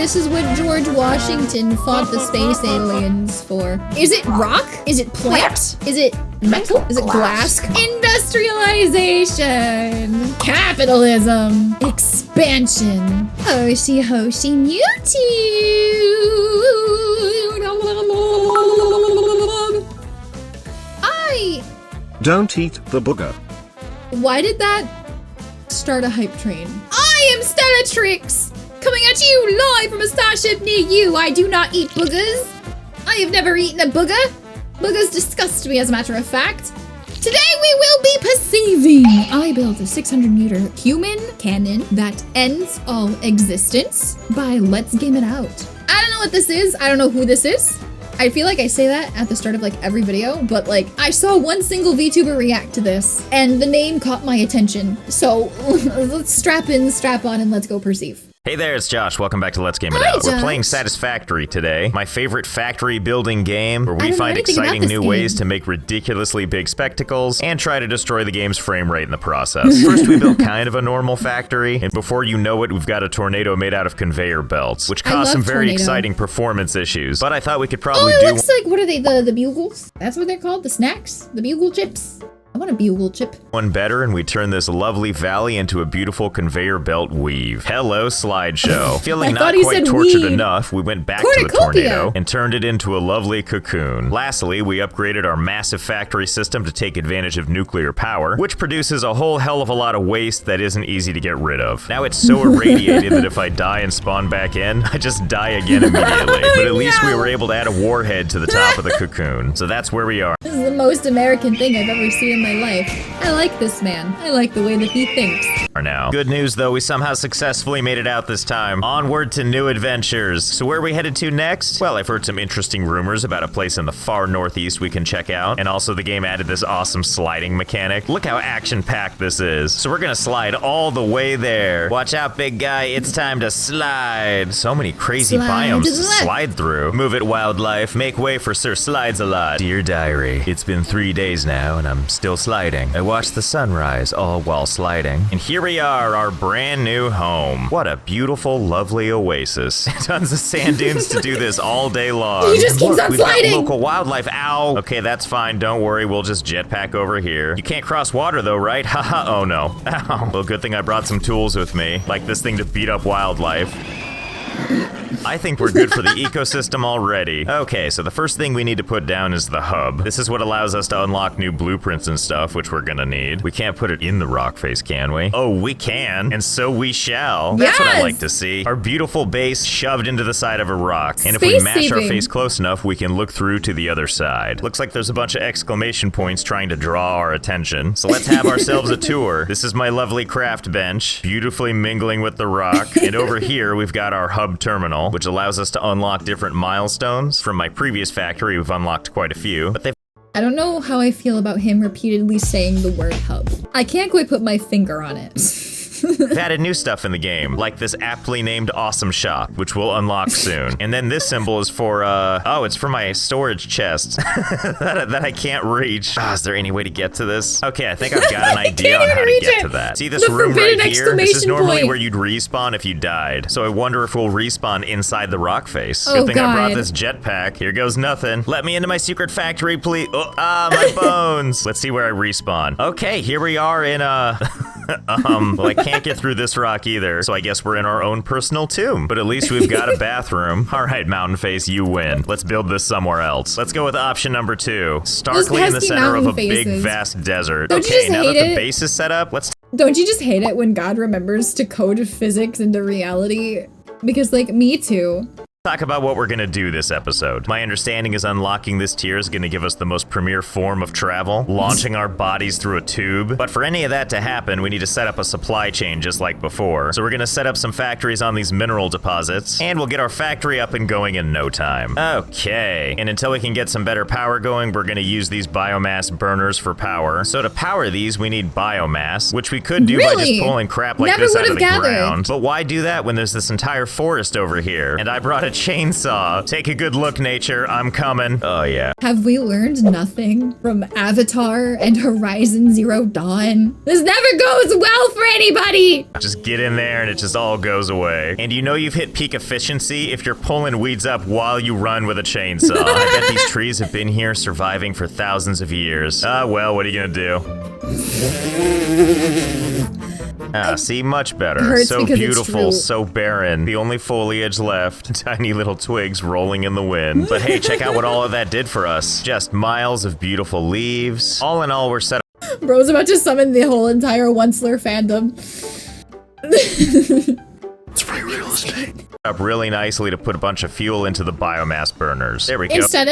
this is what George Washington fought the space aliens for. Is it rock? Is it plant? Is it metal? Is it glass? Industrialization. Capitalism. Expansion. Hoshi Hoshi Mewtwo. Don't eat the booger. Why did that start a hype train? I am Stellatrix, coming at you live from a starship near you. I do not eat boogers. I have never eaten a booger. Boogers disgust me, as a matter of fact. Today we will be perceiving. I built a 600-meter human cannon that ends all existence by Let's Game It Out. I don't know what this is. I don't know who this is. I feel like I say that at the start of like every video, but like I saw one single VTuber react to this and the name caught my attention. So let's strap in, strap on, and let's go perceive. Hey there, it's Josh. Welcome back to Let's Game It Out. We're playing Satisfactory today, my favorite factory building game where we find exciting new ways to make ridiculously big spectacles and try to destroy the game's frame rate in the process. First, we built kind of a normal factory, and before you know it, we've got a tornado made out of conveyor belts, which cause some very exciting performance issues, but I thought we could probably do- Oh, it looks like, what are they, the bugles? That's what they're called, the snacks? The bugle chips? I want a bugle chip. One better, and we turn this lovely valley into a beautiful conveyor belt weave. Hello, slideshow. Feeling not quite tortured enough, we went back to the tornado and turned it into a lovely cocoon. Lastly, we upgraded our massive factory system to take advantage of nuclear power, which produces a whole hell of a lot of waste that isn't easy to get rid of. Now it's so irradiated that if I die and spawn back in, I just die again immediately. But at least we were able to add a warhead to the top of the cocoon. So that's where we are. This is the most American thing I've ever seen in my life. I like this man. I like the way that he thinks. Now. Good news though, we somehow successfully made it out this time. Onward to new adventures. So where are we headed to next? Well, I've heard some interesting rumors about a place in the far northeast we can check out. And also the game added this awesome sliding mechanic. Look how action-packed this is. So we're gonna slide all the way there. Watch out, big guy, it's time to slide. So many crazy biomes to slide through. Move it, wildlife. Make way for Sir Slides-a-Lot. Dear diary, it's been 3 days now and I'm still sliding. I watched the sunrise all while sliding. And here we are, our brand new home. What a beautiful, lovely oasis. Tons of sand dunes to do this all day long. He just keeps on sliding. Got local wildlife. Ow. Okay, that's fine. Don't worry. We'll just jetpack over here. You can't cross water though, right? Haha. Oh no. Ow. Well, good thing I brought some tools with me, like this thing to beat up wildlife. I think we're good for the ecosystem already. Okay, so the first thing we need to put down is the hub. This is what allows us to unlock new blueprints and stuff, which we're gonna need. We can't put it in the rock face, can we? Oh, we can, and so we shall. That's what I like to see. Our beautiful base shoved into the side of a rock. And if we mash our face close enough, we can look through to the other side. Looks like there's a bunch of exclamation points trying to draw our attention. So let's have ourselves a tour. This is my lovely craft bench, beautifully mingling with the rock. And over here, we've got our hub terminal, which allows us to unlock different milestones. From my previous factory, we've unlocked quite a few, but they've I don't know how I feel about him repeatedly saying the word hub. I can't quite put my finger on it. They've added new stuff in the game, like this aptly named Awesome Shop, which we'll unlock soon. And then this symbol is for, oh, it's for my storage chest that I can't reach. Is there any way to get to this? Okay, I think I've got an idea on how to get to that. See this room right here? This is normally where you'd respawn if you died. So I wonder if we'll respawn inside the rock face. Good thing I brought this jetpack. Here goes nothing. Let me into my secret factory, please. Oh, my bones. Let's see where I respawn. Okay, here we are in, well, I can't get through this rock either, so I guess we're in our own personal tomb. But at least we've got a bathroom. All right, Mountain Face, you win. Let's build this somewhere else. Let's go with option number 2. Starkly in the center of a big, vast desert. Okay, now that the base is set up, let's... Don't you just hate it when God remembers to code physics into reality? Because, like, me too. Talk about what we're gonna do this episode. My understanding is unlocking this tier is gonna give us the most premier form of travel, launching our bodies through a tube. But for any of that to happen, we need to set up a supply chain just like before. So we're gonna set up some factories on these mineral deposits, and we'll get our factory up and going in no time. Okay, and until we can get some better power going, we're gonna use these biomass burners for power. So to power these, we need biomass, which we could do by just pulling crap like this out of the ground. But why do that when there's this entire forest over here? And I brought a chainsaw. Take a good look, nature. I'm coming. Oh, yeah. Have we learned nothing from Avatar and Horizon Zero Dawn? This never goes well for anybody! Just get in there and it just all goes away. And you know you've hit peak efficiency if you're pulling weeds up while you run with a chainsaw. I bet these trees have been here surviving for thousands of years. Well, what are you gonna do? See, much better. So beautiful, so barren. The only foliage left, tiny little twigs rolling in the wind. But hey, check out what all of that did for us. Just miles of beautiful leaves. All in all, we're set up. Bro's about to summon the whole entire Onceler fandom. It's free real estate. Up really nicely to put a bunch of fuel into the biomass burners. There we go. Instead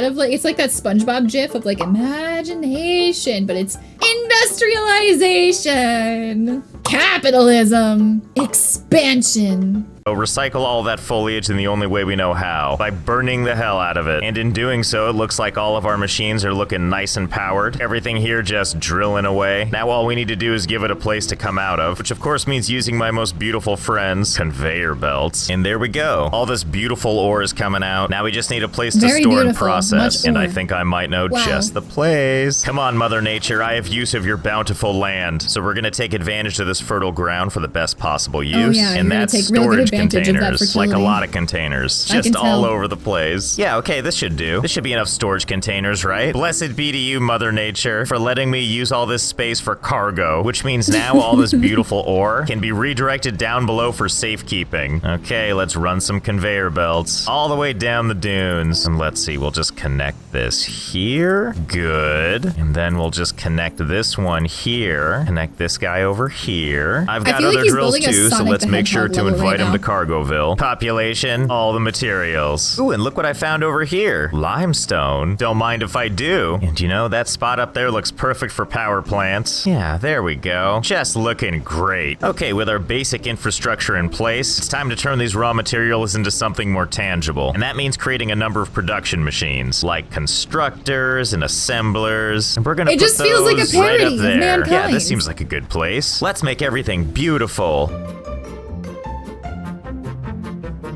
of like, it's like that SpongeBob gif of like imagination, but it's industrialization, capitalism, expansion. Recycle all that foliage in the only way we know how, by burning the hell out of it. And in doing so, it looks like all of our machines are looking nice and powered. Everything here just drilling away. Now all we need to do is give it a place to come out of, which of course means using my most beautiful friends, conveyor belts. And there we go. All this beautiful ore is coming out. Now we just need a place to store and process. And I think I might know just the place. Come on, Mother Nature, I have use of your bountiful land. So we're gonna take advantage of this fertile ground for the best possible use. And that's storage containers, like a lot of containers, just all over the place. Yeah, okay, this should do. This should be enough storage containers, right? Blessed be to you, Mother Nature, for letting me use all this space for cargo, which means now all this beautiful ore can be redirected down below for safekeeping. Okay, let's run some conveyor belts all the way down the dunes. And let's see, we'll just connect this here. Good. And then we'll just connect this one here. Connect this guy over here. I've got other drills too, so let's make sure to invite him to Cargoville. Population, all the materials. Ooh, and look what I found over here. Limestone. Don't mind if I do. And you know, that spot up there looks perfect for power plants. Yeah, there we go. Just looking great. Okay, with our basic infrastructure in place, it's time to turn these raw materials into something more tangible. And that means creating a number of production machines, like constructors and assemblers. And we're gonna put those feels like a parody right up there. Of mankind. Yeah, this seems like a good place. Let's make everything beautiful.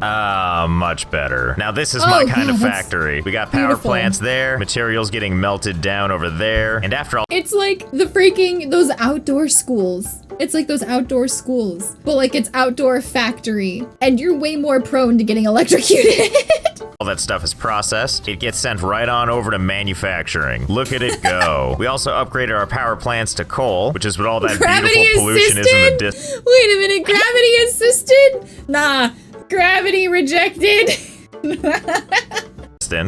Much better. Now this is my kind of factory. We got power plants there, materials getting melted down over there, and after all— It's like those outdoor schools. It's like those outdoor schools, but like it's outdoor factory, and you're way more prone to getting electrocuted. all that stuff is processed, it gets sent right on over to manufacturing. Look at it go. We also upgraded our power plants to coal, which is what all that beautiful pollution is in the distance. Wait a minute, gravity assisted? Nah. Gravity rejected.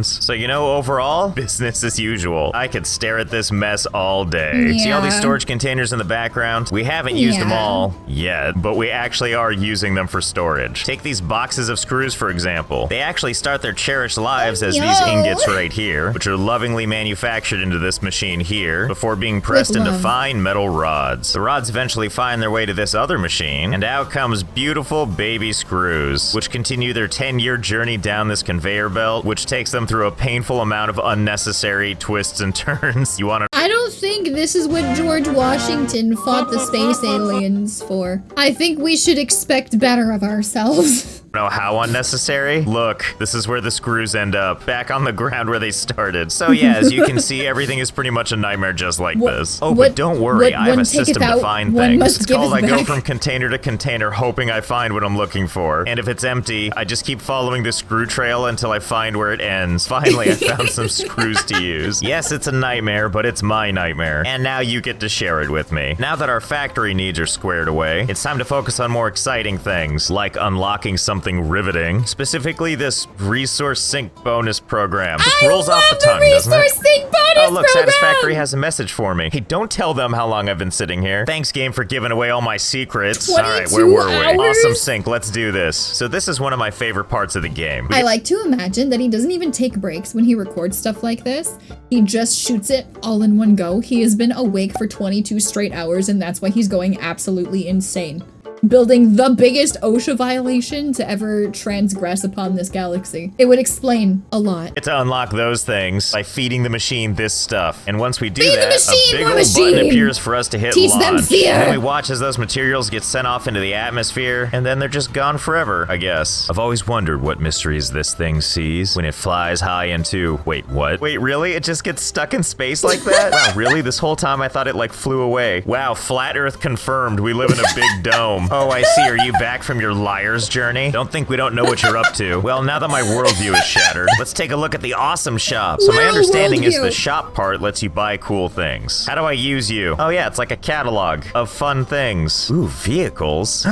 So, you know, overall, business as usual. I could stare at this mess all day. Yeah. See all these storage containers in the background? We haven't used them all yet, but we actually are using them for storage. Take these boxes of screws, for example. They actually start their cherished lives as these ingots right here, which are lovingly manufactured into this machine here before being pressed into fine metal rods. The rods eventually find their way to this other machine, and out comes beautiful baby screws, which continue their 10-year journey down this conveyor belt, which takes them through a painful amount of unnecessary twists and turns. You wanna— I don't think this is what George Washington fought the space aliens for. I think we should expect better of ourselves. know how unnecessary? Look, this is where the screws end up, back on the ground where they started. So yeah, as you can see, everything is pretty much a nightmare just like this. Oh, but don't worry, I have a system to find things. It's called I go from container to container hoping I find what I'm looking for. And if it's empty, I just keep following the screw trail until I find where it ends. Finally, I found some screws to use. Yes, it's a nightmare, but it's my nightmare. And now you get to share it with me. Now that our factory needs are squared away, it's time to focus on more exciting things, like unlocking something riveting, specifically this resource sync bonus program. Just rolls off the tongue, doesn't it? Resource sync bonus Oh, look, program! Satisfactory has a message for me. Hey, don't tell them how long I've been sitting here. Thanks, game, for giving away all my secrets. All right, where were we? Awesome sync, let's do this. So this is one of my favorite parts of the game. I like to imagine that he doesn't even take breaks when he records stuff like this. He just shoots it all in one go. He has been awake for 22 straight hours, and that's why he's going absolutely insane. building the biggest OSHA violation to ever transgress upon this galaxy. It would explain a lot. Get to unlock those things by feeding the machine this stuff. And once we do Feed the that, machine, a big more old button machine. appears for us to hit Teach launch. them fear. And then we watch as those materials get sent off into the atmosphere, and then they're just gone forever, I guess. I've always wondered what mysteries this thing sees when it flies high into... Wait, what? Wait, really? It just gets stuck in space like that? Wow, really? This whole time I thought it like flew away. Wow, flat Earth confirmed. We live in a big dome. Oh, I see. Are you back from your liar's journey? Don't think we don't know what you're up to. Well, now that my worldview is shattered, let's take a look at the awesome shop. So my Literal understanding is worldview. the shop part lets you buy cool things. How do I use you? Oh yeah, it's like a catalog of fun things. Ooh, vehicles.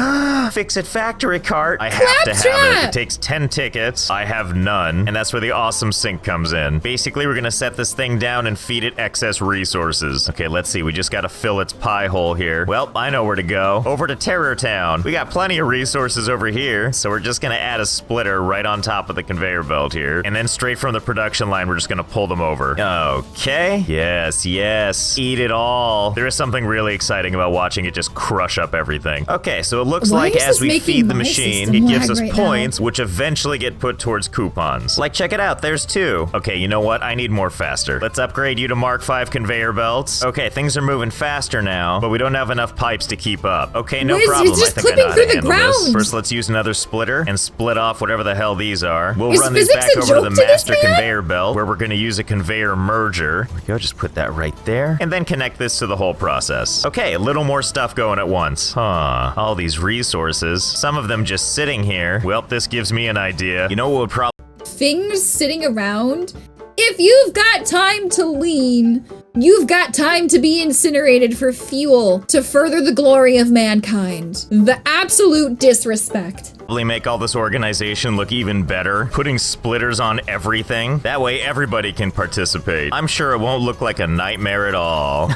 Fix-It Factory cart. I have to have it. Claptrap. It takes 10 tickets. I have none. And that's where the awesome sink comes in. Basically, we're gonna set this thing down and feed it excess resources. Okay, let's see. We just gotta fill its pie hole here. Well, I know where to go. Over to Terror Town. We got plenty of resources over here, so we're just gonna add a splitter right on top of the conveyor belt here. And then straight from the production line, we're just gonna pull them over. Okay. Yes, yes. Eat it all. There is something really exciting about watching it just crush up everything. Okay, so it looks Why like is as this we making feed the my machine, system it gives lag us right now? points, which eventually get put towards coupons. Like, check it out, there's 2. Okay, you know what? I need more faster. Let's upgrade you to Mark 5 conveyor belts. Okay, things are moving faster now, but we don't have enough pipes to keep up. Okay, no What is- problem. it's just I think I know clipping how through to the handle this. ground. First, let's use another splitter and split off whatever the hell these are. We'll Is run these physics back a over to joke the to this master man? conveyor belt, where we're going to use a conveyor merger. There we go, just put that right there. And then connect this to the whole process. Okay, a little more stuff going at once. Huh, all these resources. Some of them just sitting here. Well, this gives me an idea. You know what would probably... Things sitting around. If you've got time to lean, you've got time to be incinerated for fuel to further the glory of mankind. The absolute disrespect. make all this organization look even better, putting splitters on everything. That way everybody can participate. I'm sure it won't look like a nightmare at all.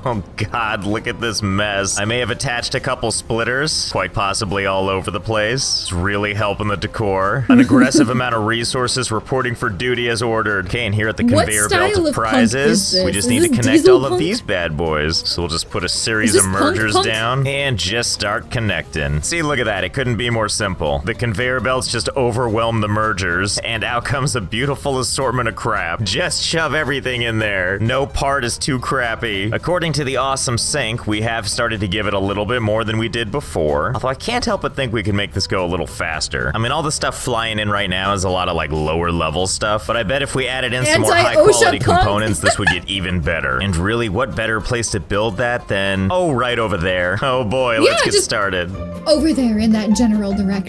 Oh god, look at this mess. I may have attached a couple splitters, quite possibly all over the place. It's really helping the decor. An aggressive amount of resources reporting for duty as ordered. Okay, and here at the What conveyor belt style of of punk prizes, is we this? just Is need to this connect diesel all of punk? these bad boys. So we'll just put a series Is this of punk mergers punk? down and just start connecting. See, look at that. It couldn't be more simple. The conveyor belts just overwhelm the mergers, and out comes a beautiful assortment of crap. Just shove everything in there. No part is too crappy. According to the awesome sink, we have started to give it a little bit more than we did before. Although I can't help but think we can make this go a little faster. I mean, all the stuff flying in right now is a lot of like lower level stuff, but I bet if we added in some more high quality Anti-OSHA punk. components, this would get even better. And really, what better place to build that than, oh, right over there. Oh boy, let's get just started. Over there in that general direction.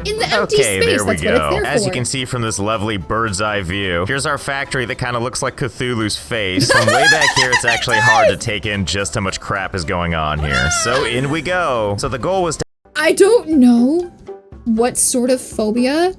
In the empty Okay, space, there we that's what it's go. there As for. you can see from this lovely bird's eye view, here's our factory that kind of looks like Cthulhu's face. From way back here, it's actually hard to take in just how much crap is going on here. So in we go. So the goal was to... I don't know what sort of phobia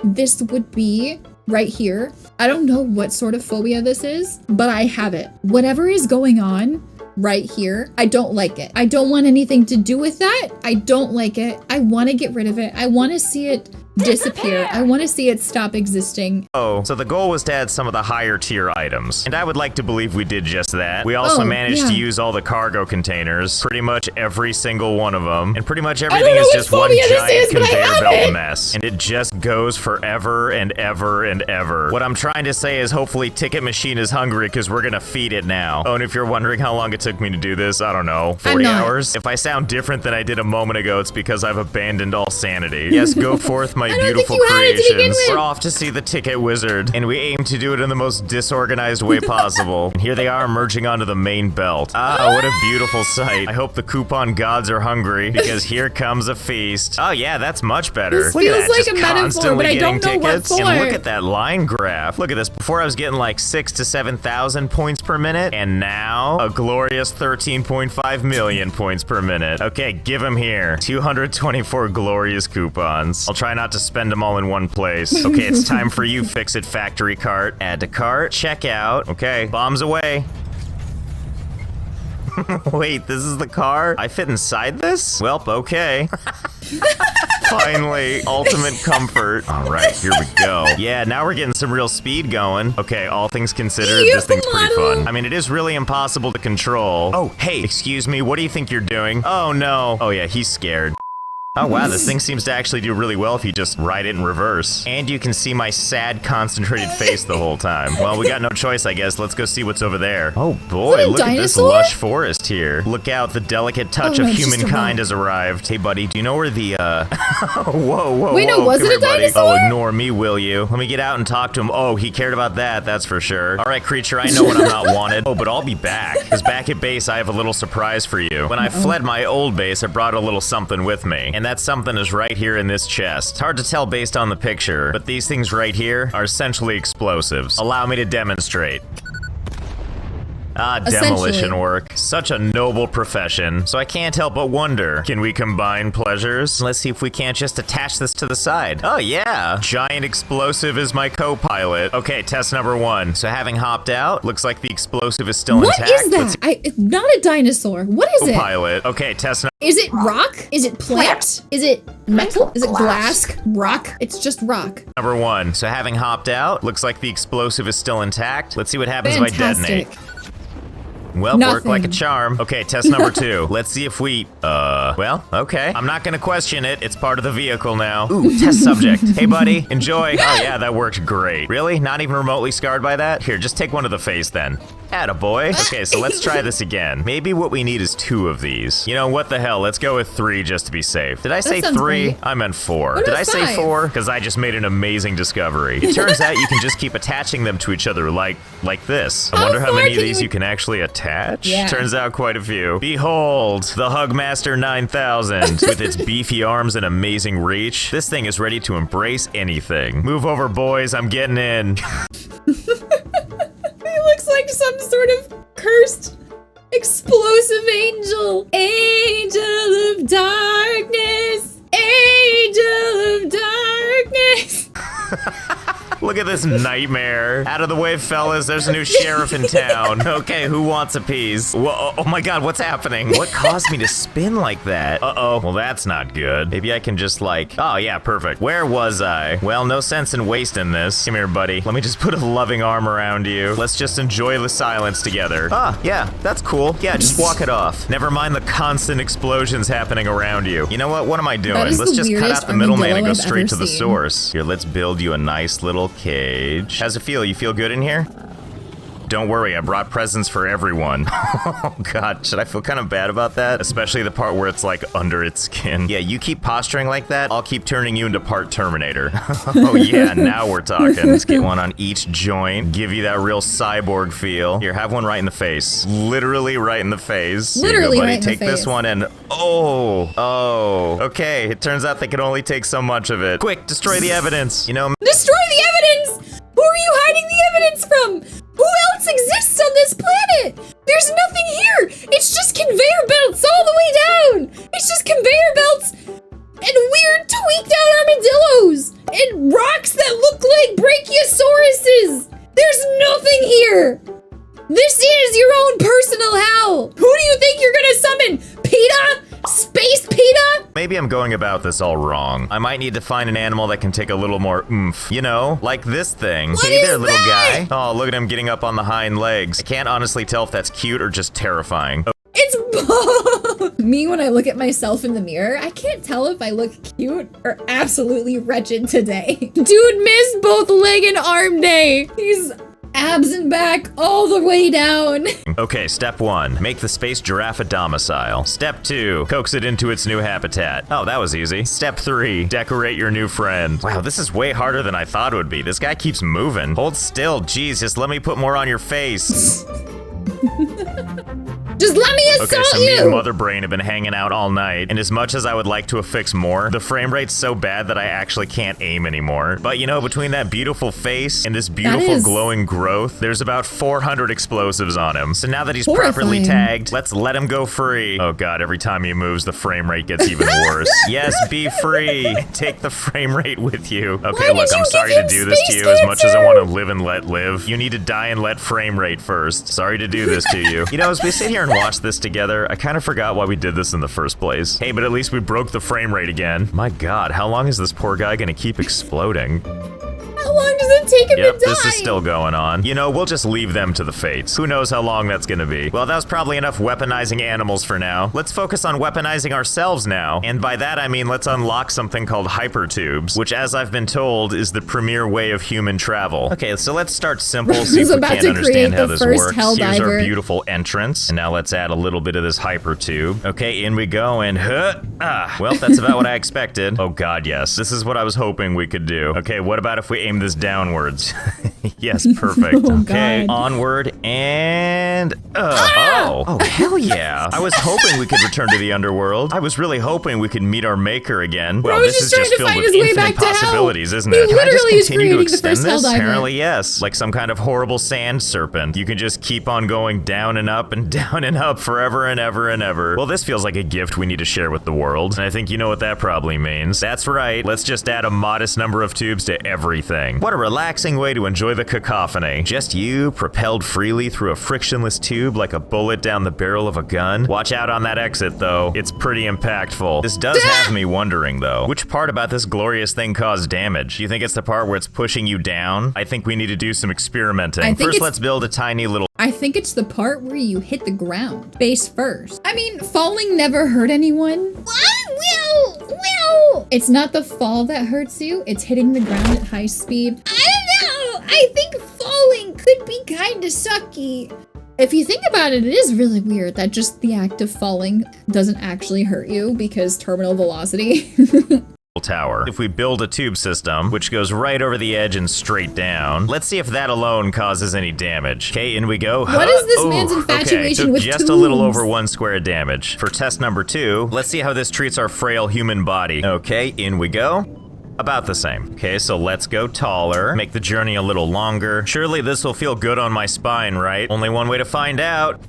this would be right here. I don't know what sort of phobia this is, but I have it. Whatever is going on right here, I don't like it. I don't want anything to do with that. I don't like it. I want to get rid of it. I want to see it disappear. I want to see it stop existing. Oh, so the goal was to add some of the higher tier items. And I would like to believe we did just that. We also managed to use all the cargo containers, pretty much every single one of them. And pretty much everything is just one giant conveyor belt mess. And it just goes forever and ever and ever. What I'm trying to say is hopefully Ticket Machine is hungry because we're gonna feed it now. Oh, and if you're wondering how long it took me to do this, I don't know, 40 hours? If I sound different than I did a moment ago, it's because I've abandoned all sanity. Yes, go forth, my beautiful creations. We're off to see the Ticket Wizard, and we aim to do it in the most disorganized way possible. And here they are merging onto the main belt. Ah, what a beautiful sight. I hope the coupon gods are hungry, because here comes a feast. Oh yeah, that's much better. This Look at feels that, like just a metaphor, constantly but I getting don't know what tickets. And for. look at that line graph. Look at this. Before I was getting like 6,000 to 7,000 points per minute, and now a glorious 13.5 million points per minute. Okay, give them here. 224 glorious coupons. I'll try not to spend them all in one place. Okay, it's time for you, Fix-It Factory cart. Add to cart, check out. Okay, bombs away. Wait, this is the car? I fit inside this? Welp, okay. Finally, ultimate comfort. All right, here we go. Yeah, now we're getting some real speed going. Okay, all things considered, this thing's pretty fun. I mean, it is really impossible to control. Oh, hey, excuse me, what do you think you're doing? Oh, no. Oh, yeah, he's scared. Oh wow, this thing seems to actually do really well if you just ride it in reverse. And you can see my sad, concentrated face the whole time. Well, we got no choice, I guess. Let's go see what's over there. Oh boy, look at this lush forest here. Look out, the delicate touch of humankind has arrived. Hey buddy, do you know where the, whoa, Wait, no, was it a dinosaur? Oh, ignore me, will you? Let me get out and talk to him. Oh, he cared about that, that's for sure. All right, creature, I know when I'm not wanted. Oh, but I'll be back. Because back at base, I have a little surprise for you. When I fled my old base, I brought a little something with me. And that something is right here in this chest. It's hard to tell based on the picture, but these things right here are essentially explosives. Allow me to demonstrate. Demolition work. Such a noble profession. So I can't help but wonder, can we combine pleasures? Let's see if we can't just attach this to the side. Oh yeah, giant explosive is my co-pilot. Okay, test number 1. So having hopped out, looks like the explosive is still intact. What is that? It's not a dinosaur. What is it? Co-pilot. Okay, test number. Is it rock? Is it plant? Is it metal? Is it glass? Rock? It's just rock. Number 1. So having hopped out, looks like the explosive is still intact. Let's see what happens if I detonate. Well, worked like a charm. Okay, test number 2. Let's see if we, well, okay. I'm not gonna question it. It's part of the vehicle now. Ooh, test subject. Hey, buddy, enjoy. Oh, yeah, that worked great. Really? Not even remotely scarred by that? Here, just take one to the face then. Attaboy. Okay, so let's try this again. Maybe what we need is 2 of these. You know, what the hell? Let's go with 3 just to be safe. Did I say 3? Great. I meant 4. Did I say 4? Because I just made an amazing discovery. It turns out you can just keep attaching them to each other like this. I wonder how many of these you can actually attach. Yeah. Turns out quite a few. Behold, the Hugmaster 9000. With its beefy arms and amazing reach, this thing is ready to embrace anything. Move over, boys. I'm getting in. He looks like some sort of cursed explosive angel. Angel of darkness. Angel of darkness. Look at this nightmare. Out of the way, fellas. There's a new sheriff in town. Okay, who wants a piece? Whoa, oh my god, what's happening? What caused me to spin like that? Uh-oh. Well, that's not good. Maybe I can just like... Oh, yeah, perfect. Where was I? Well, no sense in wasting this. Come here, buddy. Let me just put a loving arm around you. Let's just enjoy the silence together. Ah, yeah, that's cool. Yeah, just walk it off. Never mind the constant explosions happening around you. You know what? What am I doing? Let's just cut out the middleman and go straight to the source. Here, let's build you a nice little cage. How's it feel? You feel good in here? Don't worry, I brought presents for everyone. Oh god, should I feel kind of bad about that? Especially the part where it's like under its skin. Yeah, you keep posturing like that, I'll keep turning you into part Terminator. Oh yeah, now we're talking. Let's get one on each joint, give you that real cyborg feel. Here, have one right in the face. Literally right in the face. Literally buddy. Right in Take the face. this one and oh. Okay, it turns out they can only take so much of it. Quick, destroy the evidence. You know, Destroy the evidence! Who are you hiding the evidence from? Who else exists on this planet? There's nothing here! It's just conveyor belts all the way down! It's just conveyor belts and weird tweaked out armadillos and rocks that look like brachiosauruses! There's nothing here! This is your own personal hell! Who do you think you're gonna summon? PETA? Space PETA? maybe I'm going about this all wrong. I might need to find an animal that can take a little more oomph. You know, like this thing. What Hey there, is little that? guy. Oh, look at him getting up on the hind legs. I can't honestly tell if that's cute or just terrifying. It's me when I look at myself in the mirror. I can't tell if I look cute or absolutely wretched today. Dude missed both leg and arm day. He's abs and back all the way down. Okay, step 1, make the space giraffe a domicile. Step 2, coax it into its new habitat. Oh, that was easy. Step 3, decorate your new friend. Wow, this is way harder than I thought it would be. This guy keeps moving. Hold still, jeez, just let me put more on your face. Just let me assault Okay, so me you! and Mother Brain have been hanging out all night, and as much as I would like to affix more, the frame rate's so bad that I actually can't aim anymore. But you know, between that beautiful face and this beautiful glowing growth, there's about 400 explosives on him. So now that he's properly tagged, let's let him go free. Oh god, every time he moves, the frame rate gets even worse. Yes, be free! Take the frame rate with you. Okay, look, I'm sorry to do this to you as much as I want to live and let live. You need to die and let frame rate first. Sorry to do this to you. You know, as we sit here and watch this together, I kind of forgot why we did this in the first place. Hey, but at least we broke the frame rate again. My God, how long is this poor guy gonna keep exploding? How long does it take him to die? This is still going on. You know, we'll just leave them to the fates. Who knows how long that's gonna be. Well, that was probably enough weaponizing animals for now. Let's focus on weaponizing ourselves now. And by that, I mean let's unlock something called hypertubes, which, as I've been told, is the premier way of human travel. Okay, so let's start simple, see if we can't understand how this works. Here's our beautiful entrance. And now let's add a little bit of this hypertube. Okay, in we go, and well, that's about what I expected. Oh God, yes. This is what I was hoping we could do. Okay, what about if we aim this downwards? Yes, perfect. Okay, onward and oh hell yeah. I was hoping we could return to the underworld. I was really hoping we could meet our maker again. Well, this is just filled with infinite possibilities, isn't it? Can I just continue to extend this? Apparently yes, like some kind of horrible sand serpent. You can just keep on going down and up and down and up forever and ever and ever. Well, this feels like a gift we need to share with the world, and I think you know what that probably means. That's right, let's just add a modest number of tubes to everything. What a relaxing way to enjoy the cacophony. Just you, propelled freely through a frictionless tube like a bullet down the barrel of a gun. Watch out on that exit, though. It's pretty impactful. This does have me wondering, though. Which part about this glorious thing caused damage? You think it's the part where it's pushing you down? I think we need to do some experimenting. First, let's build a tiny little... I think it's the part where you hit the ground, face first. I mean, falling never hurt anyone. It's not the fall that hurts you, it's hitting the ground at high speed. I don't know, I think falling could be kinda sucky. If you think about it, it is really weird that just the act of falling doesn't actually hurt you because terminal velocity. Tower. If we build a tube system, which goes right over the edge and straight down, let's see if that alone causes any damage. Okay, in we go. What is this man's infatuation with just tubes? A little over 1 square of damage. For test number 2, let's see how this treats our frail human body. Okay, in we go. About the same. Okay, so let's go taller, make the journey a little longer. Surely this will feel good on my spine, right? Only one way to find out.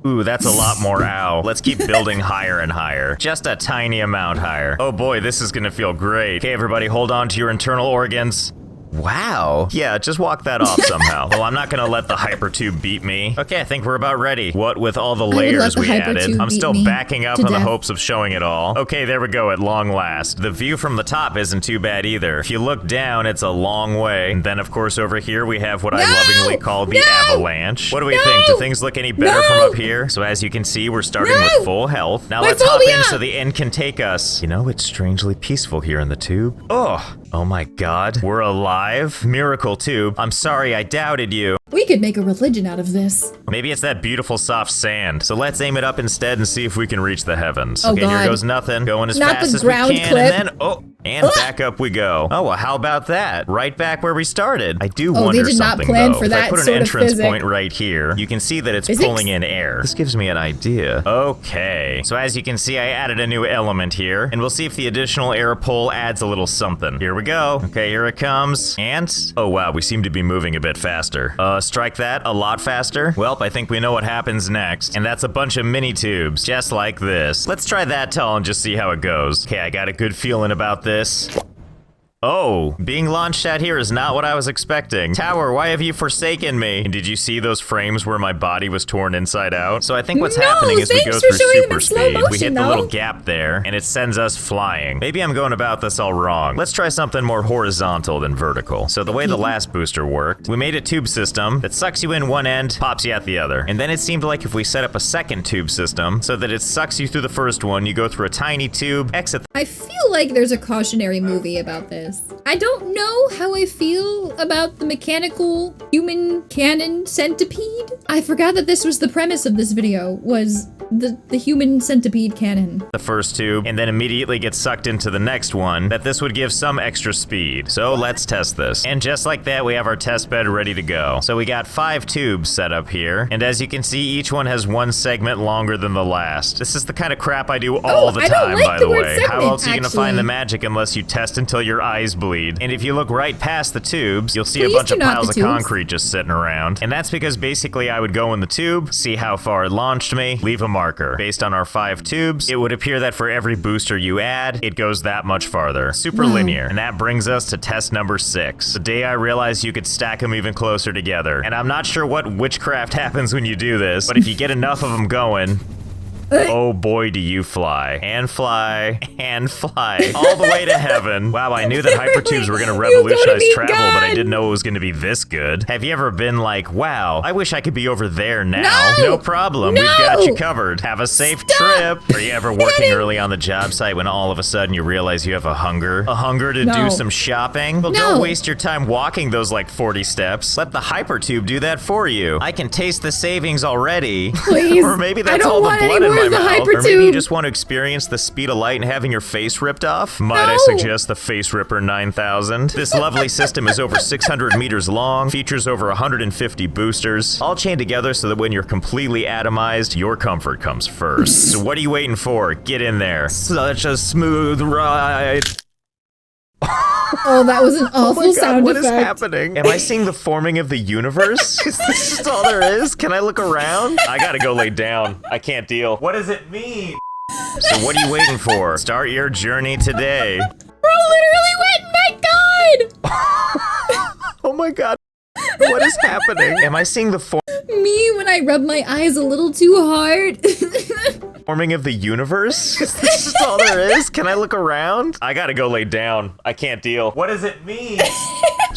Ooh, that's a lot more ow. Let's keep building higher and higher. Just a tiny amount higher. Oh boy, this is gonna feel great. Okay, everybody, hold on to your internal organs. Wow. Yeah, just walk that off somehow. Well, I'm not gonna let the hypertube beat me. Okay, I think we're about ready. What with all the layers we added? I'm still backing up in the hopes of showing it all. Okay, there we go at long last. The view from the top isn't too bad either. If you look down, it's a long way. And then, of course, over here we have what I lovingly call the avalanche. What do we think? Do things look any better from up here? So as you can see, we're starting with full health. Now let's hop in so the end can take us. You know, it's strangely peaceful here in the tube. Oh my God, we're alive. Miracle tube. I'm sorry I doubted you. We could make a religion out of this. Maybe it's that beautiful soft sand. So let's aim it up instead and see if we can reach the heavens. Oh, okay, God. Here goes nothing. Going as fast as we can, and then and back up we go. Oh, well, how about that? Right back where we started. I do wonder they did not something plan though. for that if I put an sort of entrance physics. point right here, you can see that it's pulling in air. This gives me an idea. Okay, so as you can see, I added a new element here, and we'll see if the additional air pull adds a little something. Here we go. Okay, here it comes. And oh wow, we seem to be moving a bit faster. Strike that a lot faster. Well, I think we know what happens next, and that's a bunch of mini tubes, just like this. Let's try that tall and just see how it goes. Okay, I got a good feeling about this. Oh, being launched out here is not what I was expecting. Tower, why have you forsaken me? And did you see those frames where my body was torn inside out? So I think what's happening is we go through super speed. We hit the little gap there, and it sends us flying. Maybe I'm going about this all wrong. Let's try something more horizontal than vertical. So the way the last booster worked, we made a tube system that sucks you in one end, pops you out the other. And then it seemed like if we set up a second tube system so that it sucks you through the first one, you go through a tiny tube, exit. I feel like there's a cautionary movie about this. I don't know how I feel about the mechanical human cannon centipede. I forgot that this was the premise of this video, was the human centipede cannon. The first tube, and then immediately get sucked into the next one, that this would give some extra speed. So let's test this. And just like that, we have our test bed ready to go. So we got 5 tubes set up here, and as you can see, each one has one segment longer than the last. This is the kind of crap I do all the time, by the way. How else are you gonna find the magic unless you test until your eyes bleed? And if you look right past the tubes, you'll see a bunch of piles of concrete just sitting around. And that's because basically I would go in the tube, see how far it launched me, leave a marker. Based on our 5 tubes, it would appear that for every booster you add, it goes that much farther. Super linear. And that brings us to test number 6. The day I realized you could stack them even closer together. And I'm not sure what witchcraft happens when you do this, but if you get enough of them going, oh boy, do you fly. And fly, and fly, all the way to heaven. Wow, I knew that hypertubes were gonna revolutionize travel, but I didn't know it was gonna be this good. Have you ever been like, wow, I wish I could be over there now? No problem, we've got you covered. Have a safe trip. Are you ever working early on the job site when all of a sudden you realize you have a hunger to do some shopping? Well, don't waste your time walking those like 40 steps. Let the hypertube do that for you. I can taste the savings already. Please. Or maybe that's all the blood in my mouth. Or maybe you just want to experience the speed of light and having your face ripped off. Might I suggest the Face Ripper 9000? This lovely system is over 600 meters long, features over 150 boosters, all chained together so that when you're completely atomized, your comfort comes first. So what are you waiting for? Get in there. Such a smooth ride. Oh, that was an awful sound what effect. What is happening? Am I seeing the forming of the universe? Is this just all there is? Can I look around? I gotta go lay down. I can't deal. What does it mean? So what are you waiting for? Start your journey today. Bro literally went, my god! Oh my god. What is happening? Am I seeing the Me when I rub my eyes a little too hard. forming of the universe? Is this just all there is? Can I look around? I gotta go lay down. I can't deal. What does it mean?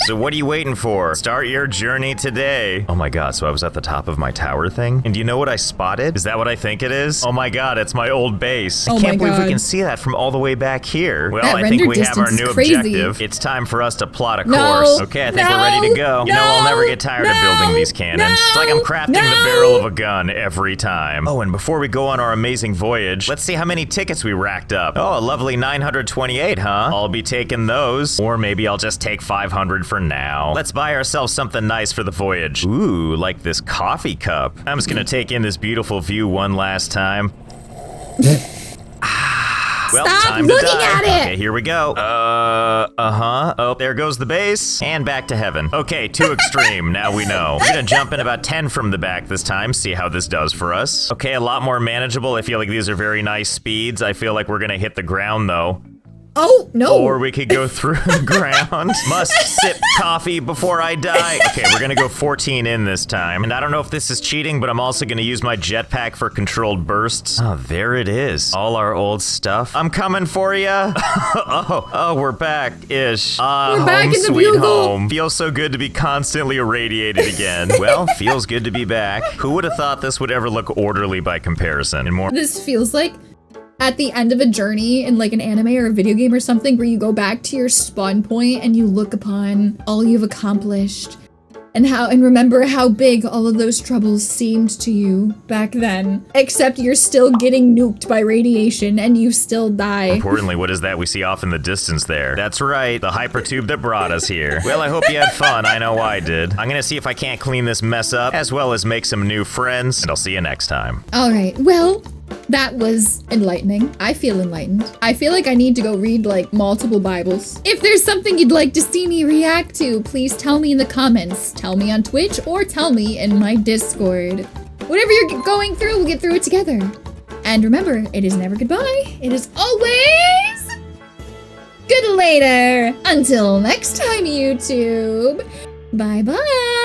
So what are you waiting for? Start your journey today. Oh my god, so I was at the top of my tower thing? And do you know what I spotted? Is that what I think it is? Oh my god, it's my old base. I can't believe we can see that from all the way back here. Well, I think we have our new objective. It's time for us to plot a course. Okay, I think we're ready to go. You know, I'll never get tired of building these cannons. It's like I'm crafting the barrel of a gun every time. Oh, and before we go on our amazing voyage, let's see how many tickets we racked up. Oh, a lovely 928, huh? I'll be taking those. Or maybe I'll just take 500 for now. Let's buy ourselves something nice for the voyage. Ooh, like this coffee cup. I'm just gonna take in this beautiful view one last time. Well, stop time to looking die. at it! Okay, here we go. Oh, there goes the base. And back to heaven. Okay, too extreme. Now we know. We're gonna jump in about 10 from the back this time, see how this does for us. Okay, a lot more manageable. I feel like these are very nice speeds. I feel like we're gonna hit the ground, though. Oh, no. Or we could go through the ground. Must sip coffee before I die. Okay, we're gonna go 14 in this time. And I don't know if this is cheating, but I'm also gonna use my jetpack for controlled bursts. Oh, there it is. All our old stuff. I'm coming for ya. Oh, we're back-ish. We're back home in the sweet bugle. home. Feels so good to be constantly irradiated again. Well, feels good to be back. Who would have thought this would ever look orderly by comparison? And more. This feels like at the end of a journey in like an anime or a video game or something where you go back to your spawn point and you look upon all you've accomplished and remember how big all of those troubles seemed to you back then. Except you're still getting nuked by radiation and you still die. Importantly, what is that we see off in the distance there? That's right, the hypertube that brought us here. Well, I hope you had fun. I know I did. I'm gonna see if I can't clean this mess up, as well as make some new friends, and I'll see you next time. All right, well, that was enlightening. I feel enlightened. I feel like I need to go read like multiple Bibles. If there's something you'd like to see me react to, please tell me in the comments. Tell me on Twitch or tell me in my Discord. Whatever you're going through, we'll get through it together. And remember, it is never goodbye. It is always good later. Until next time, YouTube. Bye-bye.